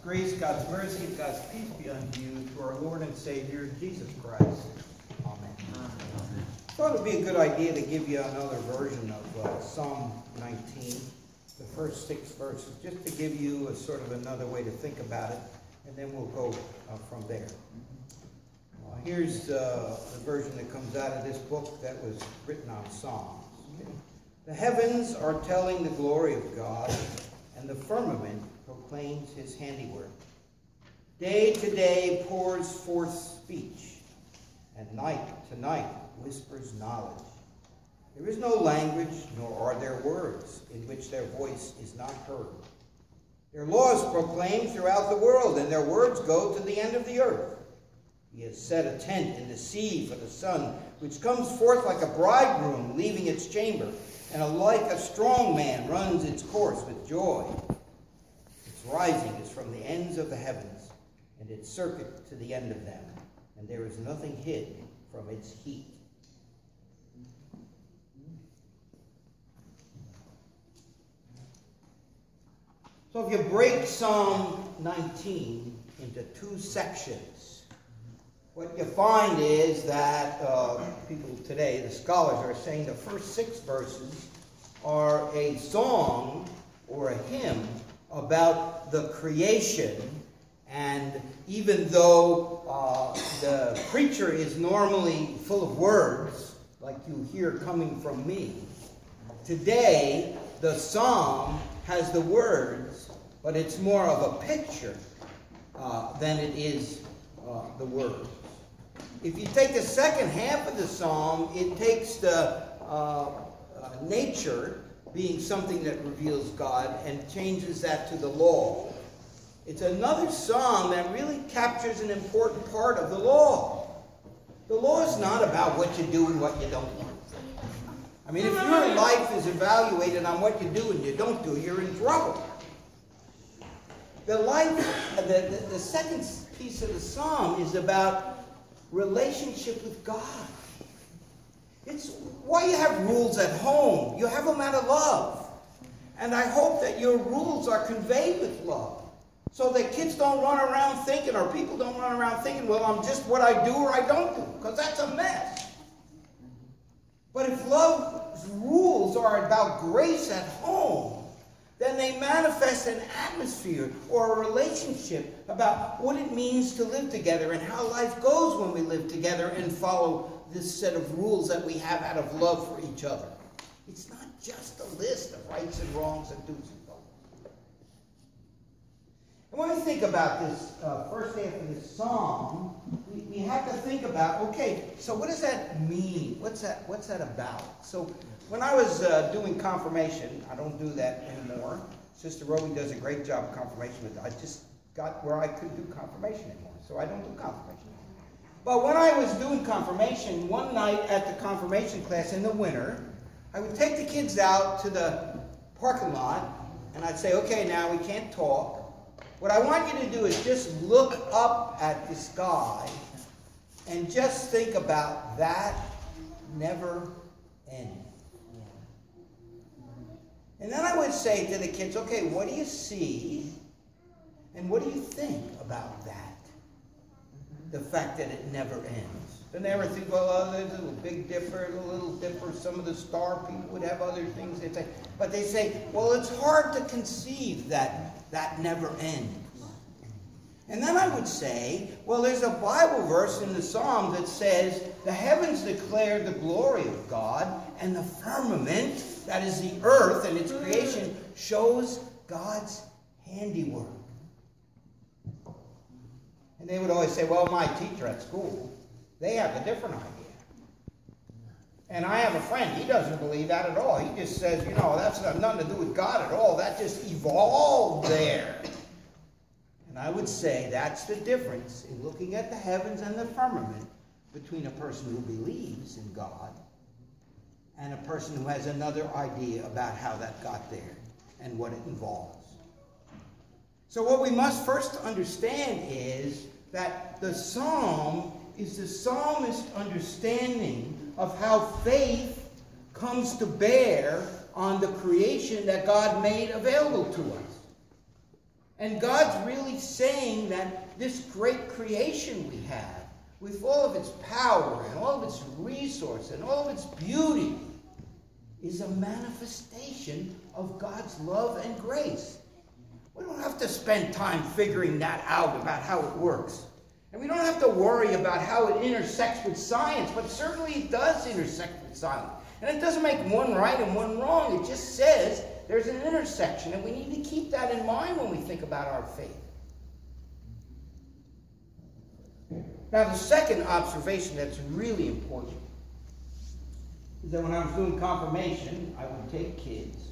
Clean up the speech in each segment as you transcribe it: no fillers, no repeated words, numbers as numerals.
Grace, God's mercy, and God's peace be unto you through our Lord and Savior, Jesus Christ. Amen. I thought it would be a good idea to give you another version of Psalm 19, the first 6 verses, just to give you a sort of another way to think about it, and then we'll go from there. Here's the version that comes out of this book that was written on Psalms. Okay? The heavens are telling the glory of God, and the firmament proclaims his handiwork. Day to day pours forth speech, and night to night whispers knowledge. There is no language, nor are there words, in which their voice is not heard. Their laws proclaim throughout the world, and their words go to the end of the earth. He has set a tent in the sea for the sun, which comes forth like a bridegroom leaving its chamber, and like a strong man runs its course with joy. Its rising is from the ends of the heavens, and its circuit to the end of them, and there is nothing hid from its heat. So if you break Psalm 19 into 2 sections, what you find is that people today, the scholars, are saying the first 6 verses are a song or a hymn about the creation. And even though the preacher is normally full of words, like you hear coming from me, today the psalm has the words, but it's more of a picture than it is the words. If you take the second half of the psalm, it takes the nature being something that reveals God and changes that to the law. It's another psalm that really captures an important part of the law. The law is not about what you do and what you don't do. I mean, if your life is evaluated on what you do and you don't do, you're in trouble. The second piece of the psalm is about relationship with God. It's why you have rules at home. You have them out of love. And I hope that your rules are conveyed with love. So that kids don't run around thinking, or people don't run around thinking, well, I'm just what I do or I don't do. Because that's a mess. But if love's rules are about grace at home, then they manifest an atmosphere or a relationship about what it means to live together and how life goes when we live together and follow this set of rules that we have out of love for each other. It's not just a list of rights and wrongs and do's and don'ts. And when I think about this first half of this psalm, we have to think about, okay, so what does that mean? What's that about? So when I was doing confirmation, I don't do that anymore. Sister Roby does a great job of confirmation. I just got where I couldn't do confirmation anymore, so I don't do confirmation anymore. But when I was doing confirmation, one night at the confirmation class in the winter, I would take the kids out to the parking lot, and I'd say, okay, now we can't talk. What I want you to do is just look up at the sky and just think about that never ending. And then I would say to the kids, okay, what do you see and what do you think about that? The fact that it never ends. Then they ever think, well, there's a Big Dipper, a Little Dipper, some of the star people would have other things they say. But they say, well, it's hard to conceive that that never ends. And then I would say, well, there's a Bible verse in the Psalm that says, the heavens declare the glory of God, and the firmament, that is the earth and its creation, shows God's handiwork. And they would always say, well, my teacher at school, they have a different idea. And I have a friend, he doesn't believe that at all. He just says, you know, that's got nothing to do with God at all. That just evolved there. And I would say that's the difference in looking at the heavens and the firmament between a person who believes in God and a person who has another idea about how that got there and what it involves. So what we must first understand is that the psalm is the psalmist's understanding of how faith comes to bear on the creation that God made available to us. And God's really saying that this great creation we have, with all of its power and all of its resource and all of its beauty, is a manifestation of God's love and grace. We don't have to spend time figuring that out about how it works. And we don't have to worry about how it intersects with science, but certainly it does intersect with science. And it doesn't make one right and one wrong. It just says there's an intersection, and we need to keep that in mind when we think about our faith. Now, the second observation that's really important is that when I was doing confirmation, I would take kids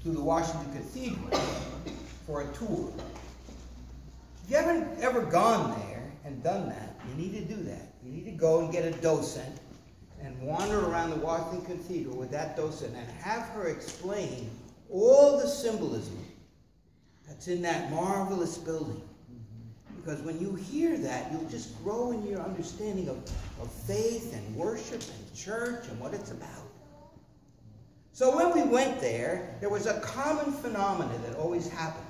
to the Washington Cathedral for a tour. If you haven't ever gone there and done that, you need to do that. You need to go and get a docent and wander around the Washington Cathedral with that docent and have her explain all the symbolism that's in that marvelous building. Because when you hear that, you'll just grow in your understanding of faith and worship and church and what it's about. So when we went there was a common phenomenon that always happened.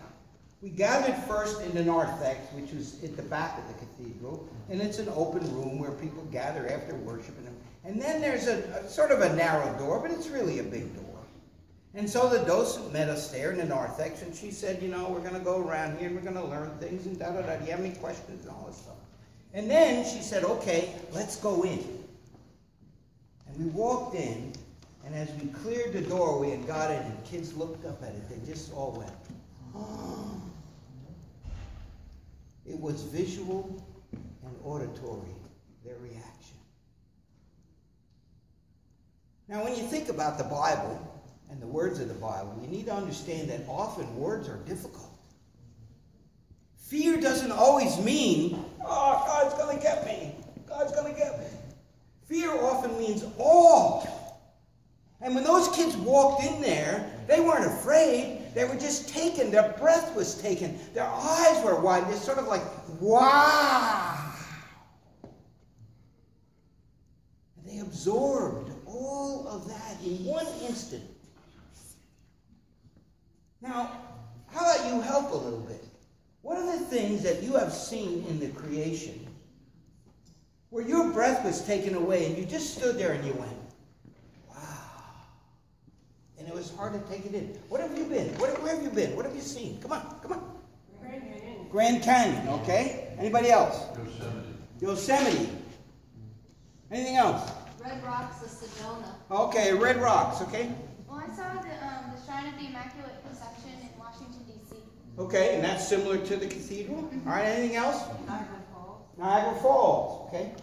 We gathered first in the narthex, which was at the back of the cathedral, and it's an open room where people gather after worship. And then there's a sort of a narrow door, but it's really a big door. And so the docent met us there in the narthex, and she said, you know, we're going to go around here, and we're going to learn things, and da-da-da. Do you have any questions and all this stuff? And then she said, okay, let's go in. And we walked in, and as we cleared the doorway and got in, and kids looked up at it, they just all went, oh. It was visual and auditory, their reaction. Now, when you think about the Bible and the words of the Bible, you need to understand that often words are difficult. Fear doesn't always mean, oh, God's going to get me. God's going to get me. Fear often means awe. And when those kids walked in there, they weren't afraid. They were just taken. Their breath was taken. Their eyes were wide. They're sort of like, wow. And they absorbed all of that in one instant. Now, how about you help a little bit? What are the things that you have seen in the creation where your breath was taken away and you just stood there and you went, and it was hard to take it in? What have you been? Where have you been? What have you seen? Come on, come on. Grand Canyon. Grand Canyon, okay. Anybody else? Yosemite. Anything else? Red Rocks of Sedona. Okay, Red Rocks, okay. Well, I saw the Shrine of the Immaculate Conception in Washington, D.C. Okay, and that's similar to the cathedral. All right, anything else? Niagara Falls. Niagara Falls, okay.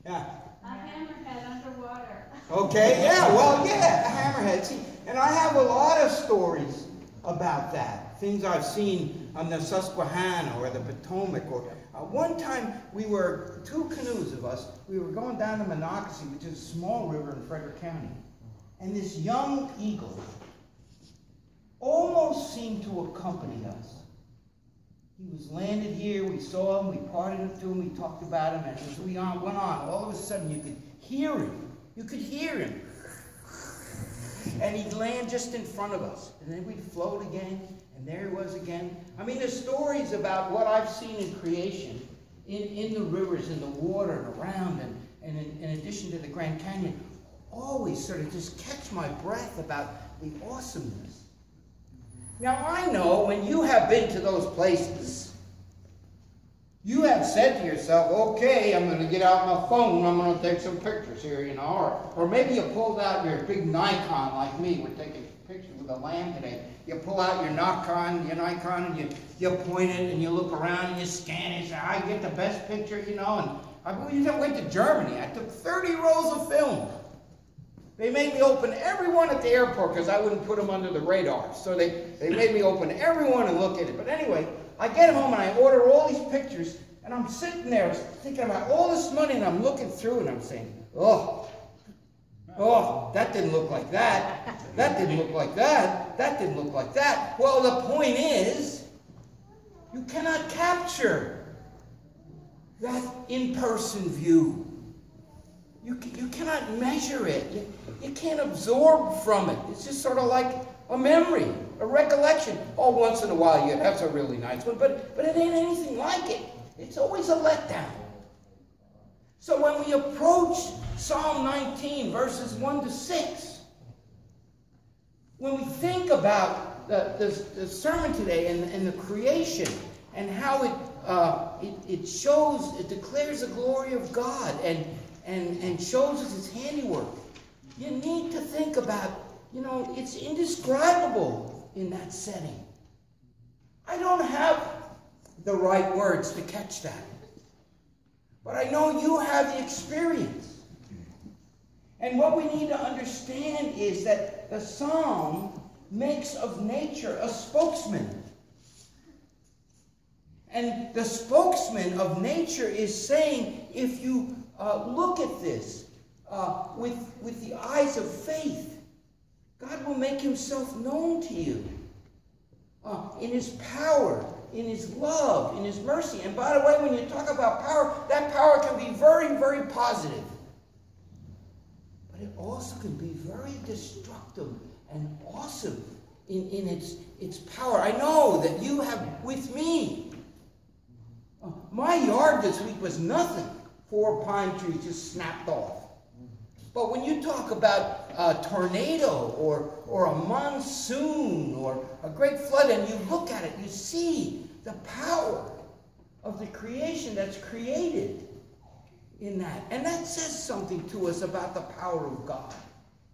Yeah. A hammerhead underwater. Okay, yeah, well, yeah, a hammerhead. See, and I have a lot of stories about that. Things I've seen on the Susquehanna or the Potomac. Or one time we were, 2 canoes of us, we were going down to Monocacy, which is a small river in Frederick County. And this young eagle almost seemed to accompany us. He was landed here, we saw him, we parted him to him, we talked about him, and as we went on, all of a sudden you could hear him. You could hear him. And he'd land just in front of us. And then we'd float again, and there he was again. I mean, the stories about what I've seen in creation, in the rivers, in the water, and around, and in addition to the Grand Canyon, always sort of just catch my breath about the awesomeness. Now, I know when you have been to those places, you have said to yourself, okay, I'm going to get out my phone, I'm going to take some pictures here, you know. Or maybe you pulled out your big Nikon like me. We're taking pictures with a lamp today. You pull out your Nikon, and you point it, and you look around, and you scan it, and say, I get the best picture, you know. And I went to Germany. I took 30 rolls of film. They made me open every one at the airport because I wouldn't put them under the radar. So they made me open every one and look at it. But anyway, I get home and I order all these pictures, and I'm sitting there thinking about all this money, and I'm looking through and I'm saying, oh, that didn't look like that. That didn't look like that. That didn't look like that. Well, the point is, you cannot capture that in-person view. You cannot measure it. you can't absorb from it. It's just sort of like a memory, a recollection. Oh, once in a while, yeah, that's a really nice one, but it ain't anything like it. It's always a letdown. So when we approach Psalm 19, verses 1 to 6, when we think about the sermon today and the creation and how it shows, it declares the glory of God and shows us His handiwork, you need to think about, it's indescribable in that setting. I don't have the right words to catch that. But I know you have the experience. And what we need to understand is that the psalm makes of nature a spokesman. And the spokesman of nature is saying, if you look at this with the eyes of faith, God will make Himself known to you in His power, in His love, in His mercy. And by the way, when you talk about power, that power can be very, very positive. But it also can be very destructive and awesome in its power. I know that you have with me. My yard this week was nothing. 4 pine trees just snapped off. But when you talk about a tornado or a monsoon or a great flood and you look at it, you see the power of the creation that's created in that. And that says something to us about the power of God.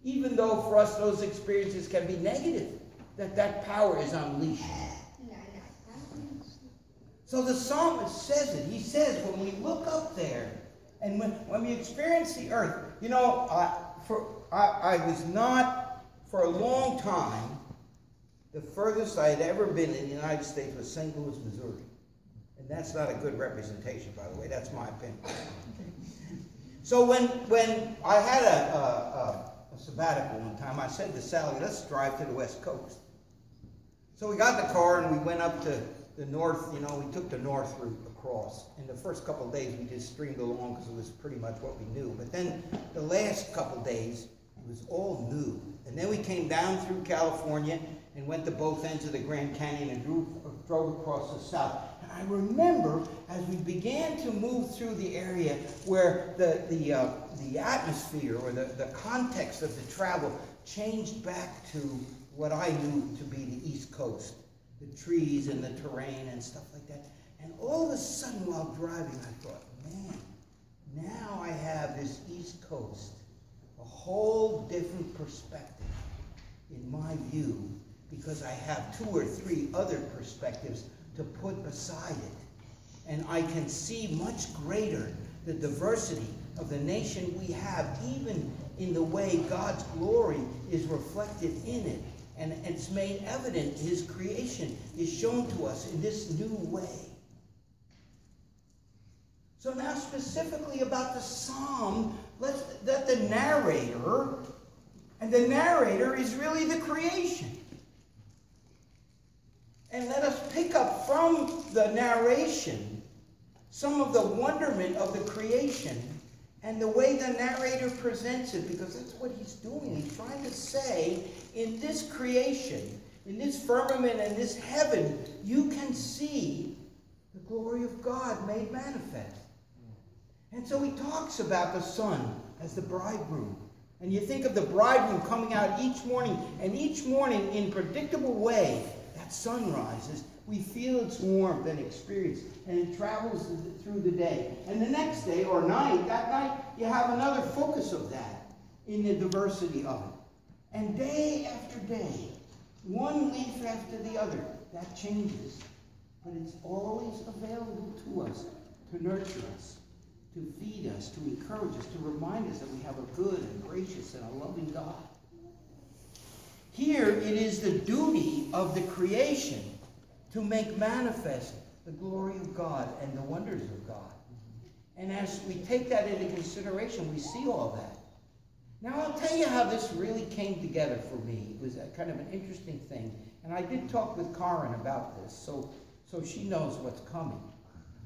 Even though for us those experiences can be negative, that power is unleashed. So the psalmist says it. He says when we look up there and when we experience the earth, I was not, for a long time, the furthest I had ever been in the United States was St. Louis, Missouri. And that's not a good representation, by the way. That's my opinion. So when I had a sabbatical one time, I said to Sally, let's drive to the West Coast. So we got in the car and we went up to the north, we took the north route across. In the first couple of days, we just streamed along because it was pretty much what we knew. But then the last couple of days, it was all new. And then we came down through California and went to both ends of the Grand Canyon and drove across the south. And I remember as we began to move through the area where the atmosphere or the context of the travel changed back to what I knew to be the East Coast. The trees and the terrain and stuff like that. And all of a sudden while driving, I thought, man, now I have this East Coast, a whole different perspective in my view, because I have 2 or 3 other perspectives to put beside it. And I can see much greater the diversity of the nation we have, even in the way God's glory is reflected in it. And it's made evident, His creation is shown to us in this new way. So now specifically about the psalm, that the narrator, and the narrator is really the creation. And let us pick up from the narration some of the wonderment of the creation and the way the narrator presents it, because that's what he's doing. He's trying to say, in this creation, in this firmament and this heaven, you can see the glory of God made manifest. And so he talks about the sun as the bridegroom. And you think of the bridegroom coming out each morning, and each morning in predictable way, that sun rises. We feel its warmth and experience, and it travels through the day. And the next day, or night, that night, you have another focus of that in the diversity of it. And day after day, one leaf after the other, that changes. But it's always available to us, to nurture us, to feed us, to encourage us, to remind us that we have a good and gracious and a loving God. Here, it is the duty of the creation to make manifest the glory of God and the wonders of God. And as we take that into consideration, we see all that. Now, I'll tell you how this really came together for me. It was a kind of an interesting thing. And I did talk with Karen about this, so she knows what's coming.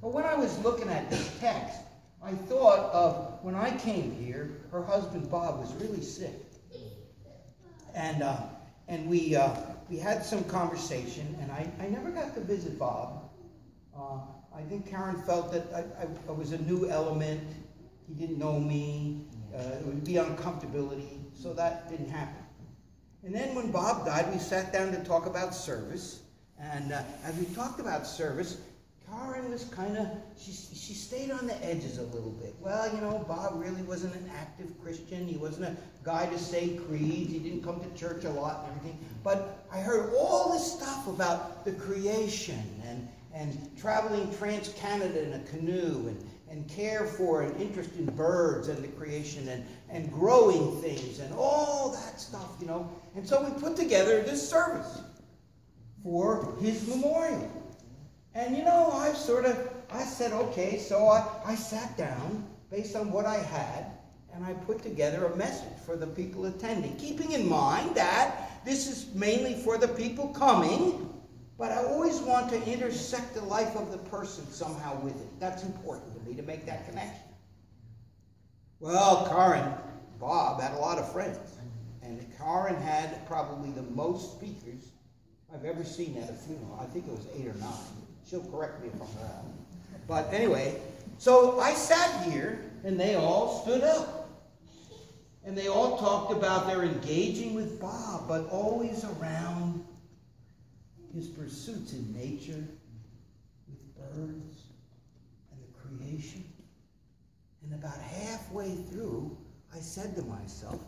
But when I was looking at this text, I thought of when I came here, her husband Bob was really sick. And we had some conversation, and I never got to visit Bob. I think Karen felt that I was a new element. He didn't know me. It would be uncomfortability, so that didn't happen. And then when Bob died, we sat down to talk about service. And as we talked about service, Karen was kind of, she stayed on the edges a little bit. Well, you know, Bob really wasn't an active Christian. He wasn't a guy to say creeds. He didn't come to church a lot and everything. But I heard all this stuff about the creation and traveling trans-Canada in a canoe and care for and interest in birds and the creation and growing things and all that stuff, you know. And so we put together this service for his memorial. And, you know, I said, okay, so I sat down based on what I had, and I put together a message for the people attending, keeping in mind that this is mainly for the people coming, but I always want to intersect the life of the person somehow with it. That's important to me, to make that connection. Well, Bob had a lot of friends, and Karen had probably the most speakers I've ever seen at a funeral. I think it was 8 or 9. She'll correct me if I'm wrong. But anyway, so I sat here, and they all stood up. And they all talked about their engaging with Bob, but always around his pursuits in nature, with birds, and the creation. And about halfway through, I said to myself,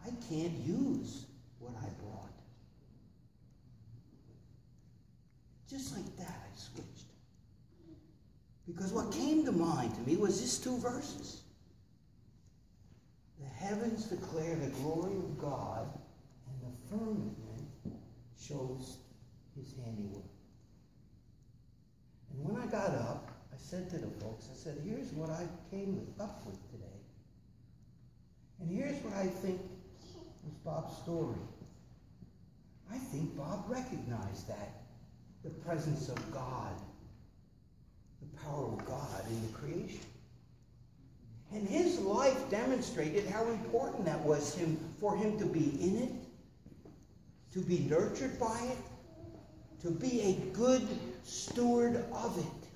I can't use what I brought. Just like that, I switched. Because what came to mind to me was these 2 verses. The heavens declare the glory of God, and the firmament shows his handiwork. And when I got up, I said to the folks, I said, here's what I came up with today. And here's what I think was Bob's story. I think Bob recognized that. The presence of God, the power of God in the creation. And his life demonstrated how important that was for him to be in it, to be nurtured by it, to be a good steward of it.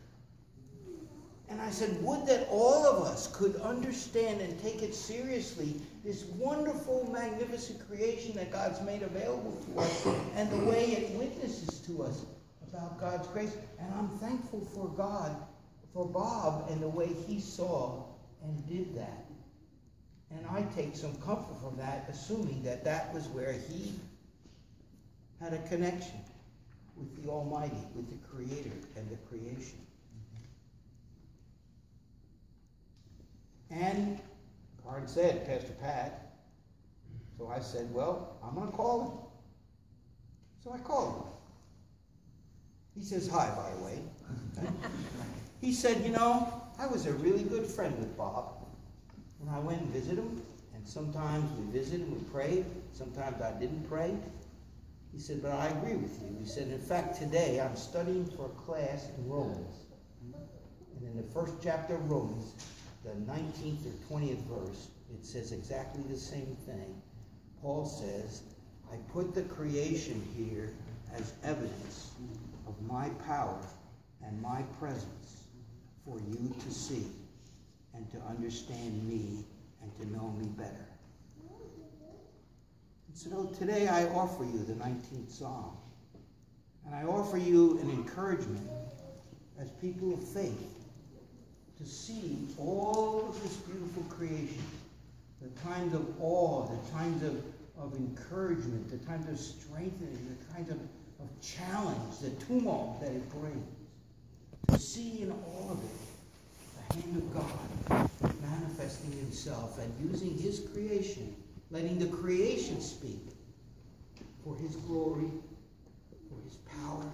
And I said, would that all of us could understand and take it seriously, this wonderful, magnificent creation that God's made available to us, and the way it witnesses to us about God's grace. And I'm thankful for God, for Bob, and the way he saw and did that. And I take some comfort from that, assuming that that was where he had a connection with the Almighty, with the Creator and the creation. And Karen said, Pastor Pat, so I said, well, I'm going to call him. So I called him. He says hi, by the way. He said, you know, I was a really good friend with Bob. And I went and visited him, and sometimes we visited and we prayed. Sometimes I didn't pray. He said, but I agree with you. He said, in fact, today I'm studying for a class in Romans. And in the first chapter of Romans, the 19th or 20th verse, it says exactly the same thing. Paul says, I put the creation here as evidence of my power and my presence for you to see and to understand me and to know me better. And so today I offer you the 19th Psalm. And I offer you an encouragement as people of faith to see all of this beautiful creation, the times of awe, the times of encouragement, the times of strengthening, the times of challenge, the tumult that it brings. To see in all of it the hand of God manifesting himself and using his creation, letting the creation speak for his glory, for his power,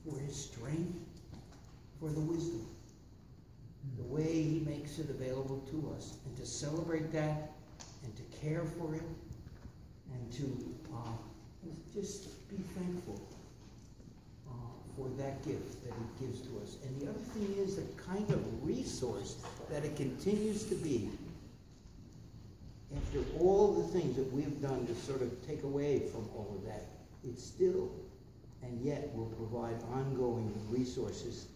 for his strength, for the wisdom, the way he makes it available to us, and to celebrate that and to care for it and to just be thankful for that gift that it gives to us. And the other thing is the kind of resource that it continues to be after all the things that we've done to sort of take away from all of that. It still and yet will provide ongoing resources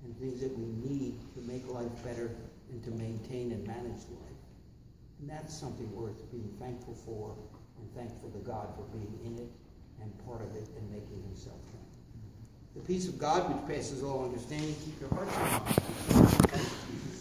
and things that we need to make life better and to maintain and manage life. And that's something worth being thankful for, and thankful to God for being in it and part of it and making himself known. The peace of God, which passes all understanding, keep your hearts and minds.